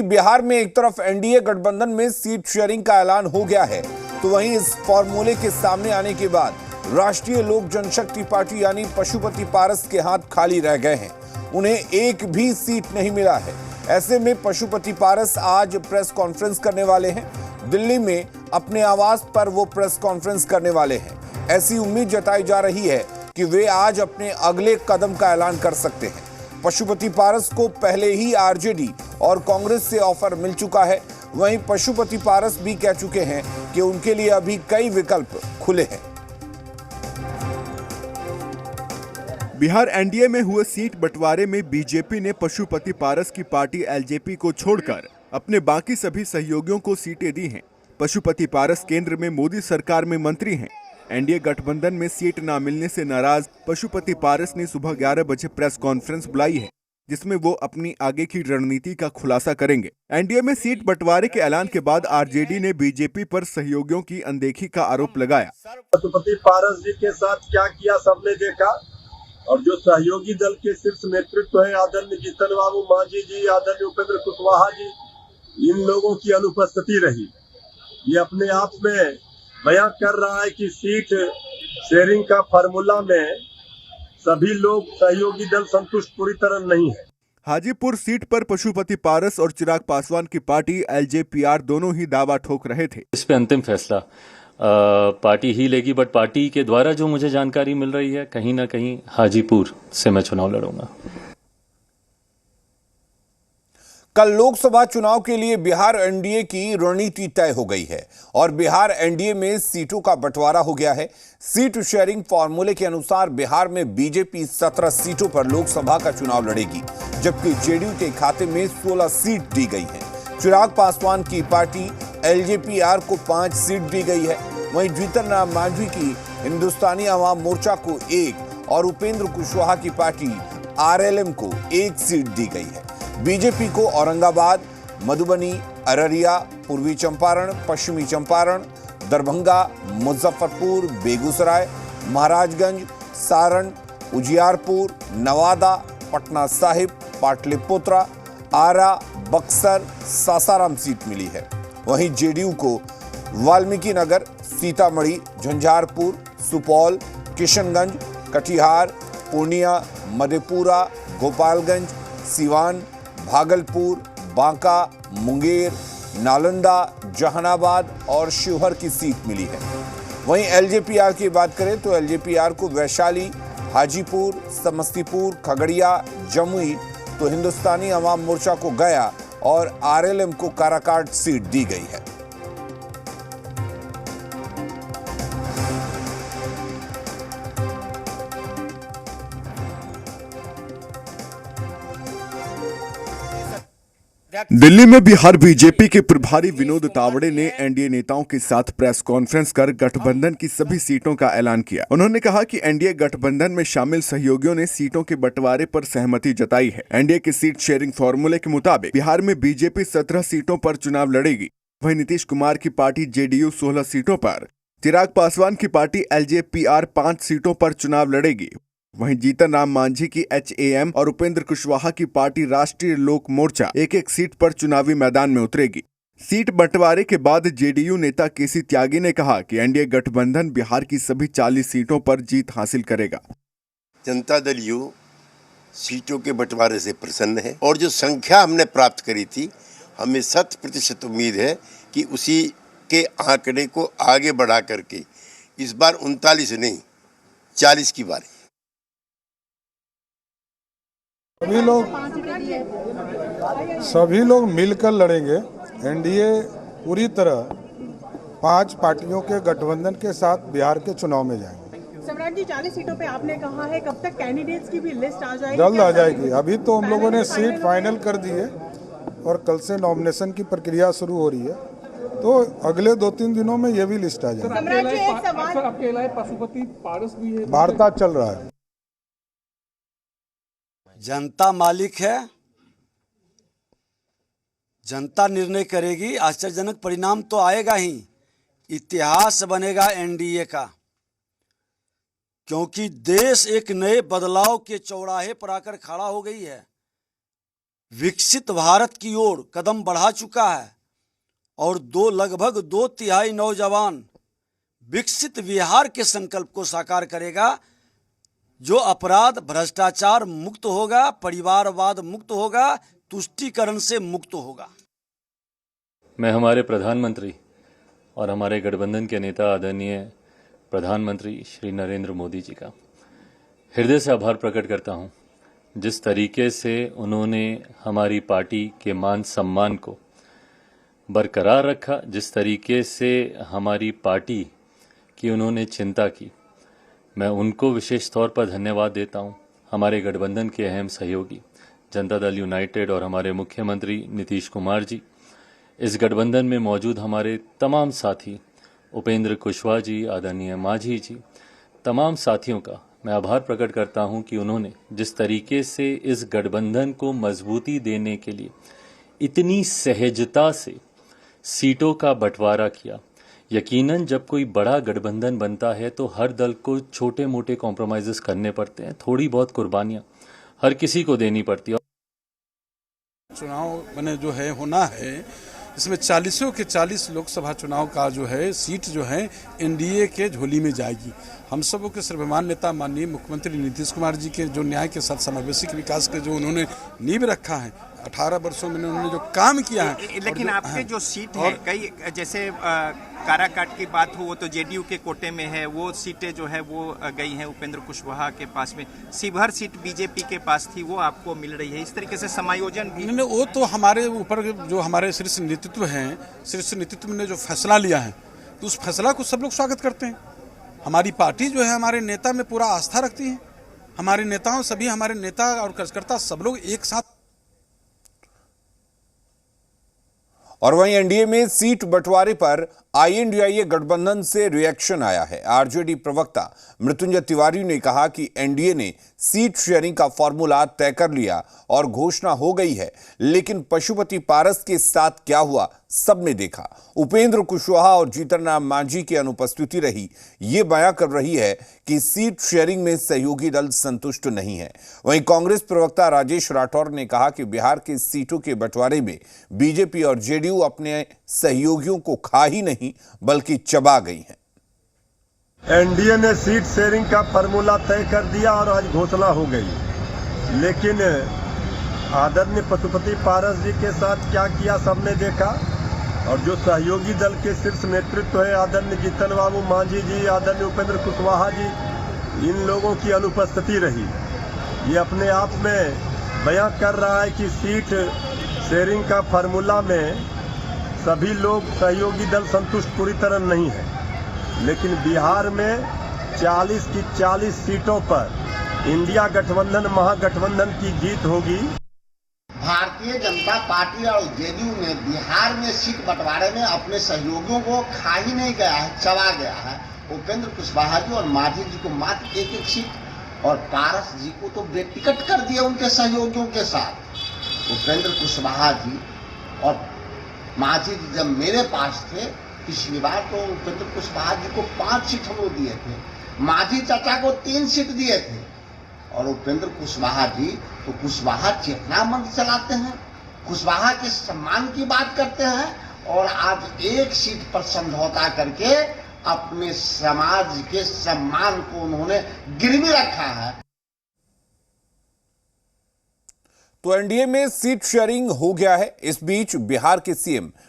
बिहार में एक तरफ एनडीए गठबंधन में सीट शेयरिंग का ऐलान हो गया है, तो वहीं इस फॉर्मूले के सामने आने के बाद राष्ट्रीय लोक जनशक्ति पार्टी यानी पशुपति पारस के हाथ खाली रह गए हैं। उन्हें एक भी सीट नहीं मिला है। ऐसे में पशुपति पारस आज प्रेस कॉन्फ्रेंस करने वाले हैं। दिल्ली में अपने आवास पर वो प्रेस कॉन्फ्रेंस करने वाले हैं। ऐसी उम्मीद जताई जा रही है कि वे आज अपने अगले कदम का ऐलान कर सकते हैं। पशुपति पारस को पहले ही आरजेडी और कांग्रेस से ऑफर मिल चुका है। वहीं पशुपति पारस भी कह चुके हैं कि उनके लिए अभी कई विकल्प खुले हैं। बिहार एनडीए में हुए सीट बंटवारे में बीजेपी ने पशुपति पारस की पार्टी एलजेपी को छोड़कर अपने बाकी सभी सहयोगियों को सीटें दी हैं। पशुपति पारस केंद्र में मोदी सरकार में मंत्री हैं। एनडीए गठबंधन में सीट न मिलने से नाराज पशुपति पारस ने सुबह 11 बजे प्रेस कॉन्फ्रेंस बुलाई है, जिसमें वो अपनी आगे की रणनीति का खुलासा करेंगे। एनडीए में सीट बंटवारे के ऐलान के बाद आरजेडी ने बीजेपी पर सहयोगियों की अनदेखी का आरोप लगाया। पशुपति पारस जी के साथ क्या किया सबने देखा, और जो सहयोगी दल के शीर्ष नेतृत्व है आदरणीय जीतन बाबू मांझी जी, आदरणीय उपेंद्र कुशवाहा जी, इन लोगों की अनुपस्थिति रही। ये अपने आप में बयां कर रहा है कि सीट शेयरिंग का फार्मूला में सभी लोग सहयोगी दल संतुष्ट पूरी तरह नहीं है। हाजीपुर सीट पर पशुपति पारस और चिराग पासवान की पार्टी एलजेपीआर दोनों ही दावा ठोक रहे थे। इस पे अंतिम फैसला पार्टी ही लेगी, बट पार्टी के द्वारा जो मुझे जानकारी मिल रही है, कहीं ना कहीं हाजीपुर से मैं चुनाव लड़ूंगा। कल लोकसभा चुनाव के लिए बिहार एनडीए की रणनीति तय हो गई है और बिहार एनडीए में सीटों का बंटवारा हो गया है। सीट शेयरिंग फॉर्मूले के अनुसार बिहार में बीजेपी 17 सीटों पर लोकसभा का चुनाव लड़ेगी, जबकि जेडीयू के खाते में 16 सीट दी गई है। चिराग पासवान की पार्टी एलजेपीआर को 5 सीट दी गई है। वहीं जीतन राम मांझी की हिंदुस्तानी अवाम मोर्चा को 1 और उपेंद्र कुशवाहा की पार्टी आरएलएम को 1 सीट दी गई है। बीजेपी को औरंगाबाद, मधुबनी, अररिया, पूर्वी चंपारण, पश्चिमी चंपारण, दरभंगा, मुजफ्फरपुर, बेगूसराय, महाराजगंज, सारण, उजियारपुर, नवादा, पटना साहिब, पाटलिपुत्रा, आरा, बक्सर, सासाराम सीट मिली है। वहीं जेडीयू को वाल्मीकि नगर, सीतामढ़ी, झंझारपुर, सुपौल, किशनगंज, कटिहार, पूर्णिया, मधेपुरा, गोपालगंज, सिवान, भागलपुर, बांका, मुंगेर, नालंदा, जहानाबाद और शिवहर की सीट मिली है। वहीं एलजेपीआर की बात करें तो एलजेपीआर को वैशाली, हाजीपुर, समस्तीपुर, खगड़िया, जमुई, तो हिंदुस्तानी अवाम मोर्चा को गया और आरएलएम को काराकाट सीट दी गई है। दिल्ली में बिहार बीजेपी के प्रभारी विनोद तावड़े ने एनडीए नेताओं के साथ प्रेस कॉन्फ्रेंस कर गठबंधन की सभी सीटों का ऐलान किया। उन्होंने कहा कि एनडीए गठबंधन में शामिल सहयोगियों ने सीटों के बंटवारे पर सहमति जताई है। एनडीए के सीट शेयरिंग फॉर्मूले के मुताबिक बिहार में बीजेपी 17 सीटों पर चुनाव लड़ेगी। वहीं नीतीश कुमार की पार्टी जेडीयू 16 सीटों पर, चिराग पासवान की पार्टी एलजेपीआर 5 सीटों पर चुनाव लड़ेगी। वहीं जीतन राम मांझी की एचएएम और उपेंद्र कुशवाहा की पार्टी राष्ट्रीय लोक मोर्चा 1-1 सीट पर चुनावी मैदान में उतरेगी। सीट बंटवारे के बाद जेडीयू नेता केसी त्यागी ने कहा कि एनडीए गठबंधन बिहार की सभी 40 सीटों पर जीत हासिल करेगा। जनता दल यू सीटों के बंटवारे से प्रसन्न है और जो संख्या हमने प्राप्त करी थी, हमें 100% उम्मीद है कि उसी के आंकड़े को आगे बढ़ा करके इस बार 39 नहीं 40 की बारी। सभी लोग मिलकर लड़ेंगे। एनडीए पूरी तरह 5 पार्टियों के गठबंधन के साथ बिहार के चुनाव में जाएंगे। सम्राट जी, 40 सीटों पे आपने कहा है, कब तक कैंडिडेट्स की भी लिस्ट आ जाएगी? जल्द आ जाएगी। अभी तो हम लोगों ने सीट फाइनल कर दी है और कल से नॉमिनेशन की प्रक्रिया शुरू हो रही है, तो अगले 2-3 दिनों में ये भी लिस्ट आ जाएगी। पशुपति पारस भी है, वार्ता चल रहा है। जनता मालिक है, जनता निर्णय करेगी। आश्चर्यजनक परिणाम तो आएगा ही, इतिहास बनेगा एनडीए का, क्योंकि देश एक नए बदलाव के चौराहे पर आकर खड़ा हो गई है। विकसित भारत की ओर कदम बढ़ा चुका है और लगभग 2/3 नौजवान विकसित बिहार के संकल्प को साकार करेगा, जो अपराध भ्रष्टाचार मुक्त होगा, परिवारवाद मुक्त होगा, तुष्टीकरण से मुक्त होगा। मैं हमारे प्रधानमंत्री और हमारे गठबंधन के नेता आदरणीय प्रधानमंत्री श्री नरेंद्र मोदी जी का हृदय से आभार प्रकट करता हूं। जिस तरीके से उन्होंने हमारी पार्टी के मान सम्मान को बरकरार रखा, जिस तरीके से हमारी पार्टी की उन्होंने चिंता की, मैं उनको विशेष तौर पर धन्यवाद देता हूं। हमारे गठबंधन के अहम सहयोगी जनता दल यूनाइटेड और हमारे मुख्यमंत्री नीतीश कुमार जी, इस गठबंधन में मौजूद हमारे तमाम साथी उपेंद्र कुशवाहा जी, आदरणीय मांझी जी, तमाम साथियों का मैं आभार प्रकट करता हूं कि उन्होंने जिस तरीके से इस गठबंधन को मजबूती देने के लिए इतनी सहजता से सीटों का बंटवारा किया। यकीनन जब कोई बड़ा गठबंधन बनता है तो हर दल को छोटे मोटे कॉम्प्रोमाइज़ेस करने पड़ते हैं, थोड़ी बहुत कुर्बानियां हर किसी को देनी पड़ती है। चुनाव मैंने जो है होना है, इसमें 40 के 40 लोकसभा चुनाव का जो है सीट जो है एनडीए के झोली में जाएगी। हम सबों के सर्वमान्य नेता माननीय मुख्यमंत्री नीतीश कुमार जी के जो न्याय के साथ समावेशी विकास के जो उन्होंने नींव रखा है, 18 वर्षों में उन्होंने जो काम किया है। लेकिन आपके जो सीट है, कई जैसे काराकाट की बात हो, वो तो जेडीयू के कोटे में है, वो सीटें जो है वो गई हैं उपेंद्र कुशवाहा के पास में। शिवहर सीट बीजेपी के पास थी, वो आपको मिल रही है। इस तरीके से समायोजन भी नहीं, वो तो हमारे ऊपर जो हमारे शीर्ष नेतृत्व हैं, शीर्ष नेतृत्व ने जो फैसला लिया है तो उस फैसला को सब लोग स्वागत करते हैं। हमारी पार्टी जो है हमारे नेता में पूरा आस्था रखती है। हमारे नेताओं, सभी हमारे नेता और कार्यकर्ता सब लोग एक साथ। और वहीं एनडीए में सीट बंटवारे पर आईएनडीआईए गठबंधन से रिएक्शन आया है। आरजेडी प्रवक्ता मृत्युंजय तिवारी ने कहा कि एनडीए ने सीट शेयरिंग का फॉर्मूला तय कर लिया और घोषणा हो गई है, लेकिन पशुपति पारस के साथ क्या हुआ सबने देखा। उपेंद्र कुशवाहा और जीतन राम मांझी की अनुपस्थिति रही, ये बयां कर रही है कि सीट शेयरिंग में सहयोगी दल संतुष्ट नहीं है। वहीं कांग्रेस प्रवक्ता राजेश राठौर ने कहा कि बिहार के सीटों के बंटवारे में बीजेपी और जेडीयू अपने सहयोगियों को खा ही नहीं बल्कि चबा गई है। एनडीए ने सीट शेयरिंग का फार्मूला तय कर दिया और आज घोषणा हो गई, लेकिन आदरणीय पशुपति पारस जी के साथ क्या किया सबने देखा। और जो सहयोगी दल के शीर्ष नेतृत्व है, आदरणीय जीतन बाबू मांझी जी, आदरणीय उपेंद्र कुशवाहा जी, इन लोगों की अनुपस्थिति रही। ये अपने आप में बयां कर रहा है कि सीट शेयरिंग का फार्मूला में सभी लोग सहयोगी दल संतुष्ट पूरी तरह नहीं है। लेकिन बिहार में 40 की 40 सीटों पर इंडिया गठबंधन महागठबंधन की जीत होगी। भारतीय जनता पार्टी और जेडीयू ने बिहार में सीट बंटवारे में अपने सहयोगियों को खा ही नहीं गया है, चबा गया है। उपेंद्र कुशवाहा जी और मांझी जी को मात्र एक सीट और पारस जी को तो बेटिकट कर दिया उनके सहयोगियों के साथ। उपेंद्र कुशवाहा जी और मांझी जी जब मेरे पास थे पिछली बार तो उपेंद्र कुशवाहा जी को 5 सीट हम लोग दिए थे, मांझी चाचा को 3 सीट दिए थे। और उपेंद्र कुशवाहा जी तो कुशवाहा चेतना मंच चलाते हैं, कुशवाहा के सम्मान की बात करते हैं और आज एक सीट पर समझौता करके अपने समाज के सम्मान को उन्होंने गिरवी रखा है। तो एनडीए में सीट शेयरिंग हो गया है। इस बीच बिहार के सीएम